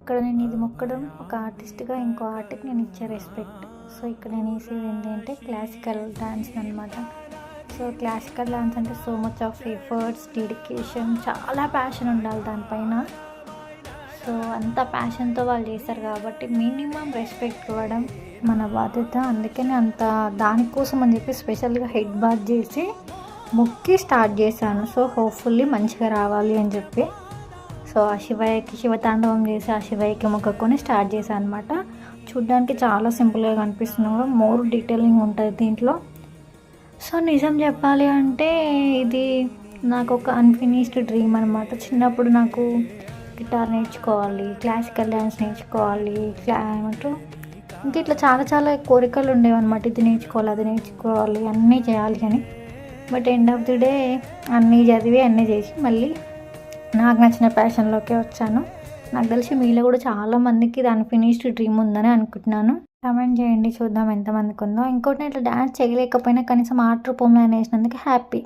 ఇక్కడ నేను ఇది మొక్కడం ఒక ఆర్టిస్ట్గా ఇంకో ఆర్ట్కి నేను ఇచ్చే రెస్పెక్ట్. సో ఇక్కడ నేను వేసేది ఏంటంటే క్లాసికల్ డాన్స్ అనమాట. సో క్లాసికల్ డాన్స్ అంటే so much of efforts, dedication, చాలా ప్యాషన్ ఉండాలి దానిపైన. సో అంత ప్యాషన్తో వాళ్ళు చేస్తారు కాబట్టి మినిమం రెస్పెక్ట్ ఇవ్వడం మన బాధ్యత. అందుకని అంత దానికోసం అని చెప్పి స్పెషల్గా హెడ్ బాత్ చేసి మొక్కి స్టార్ట్ చేశాను. సో హోప్ఫుల్లీ మంచిగా రావాలి అని చెప్పి. సో ఆ శివయ్యకి శివతాండవం చేసి ఆ శివయ్యకి మొక్కుకొని స్టార్ట్ చేశాను అనమాట. చూడ్డానికి చాలా సింపుల్గా కనిపిస్తుంది కూడా, మోర్ డీటెయిలింగ్ ఉంటుంది దీంట్లో. సో నిజం చెప్పాలి అంటే ఇది నాకు ఒక అన్ఫినిష్డ్ డ్రీమ్ అనమాట. చిన్నప్పుడు నాకు గిటార్ నేర్చుకోవాలి, క్లాసికల్ డ్యాన్స్ నేర్చుకోవాలి, ఏమంటారు ఇంకా ఇట్లా చాలా చాలా కోరికలు ఉండేవన్నమాట. ఇది నేర్చుకోవాలి, అది నేర్చుకోవాలి, అన్నీ చేయాలి అని. But end of the day అన్నీ చదివి అన్నీ చేసి మళ్ళీ నాకు నచ్చిన ప్యాషన్లోకే వచ్చాను. నాకు తెలిసి మీలో కూడా చాలామందికి ఇది అన్ఫినిష్డ్ డ్రీమ్ ఉందని అనుకుంటున్నాను. కామెంట్ చేయండి, చూద్దాం ఎంతమందికి ఉందో. ఇంకోటి ఇట్లా డ్యాన్స్ చేయలేకపోయినా కనీసం ఆర్ట్ రూపంలో వేసినందుకు హ్యాపీ.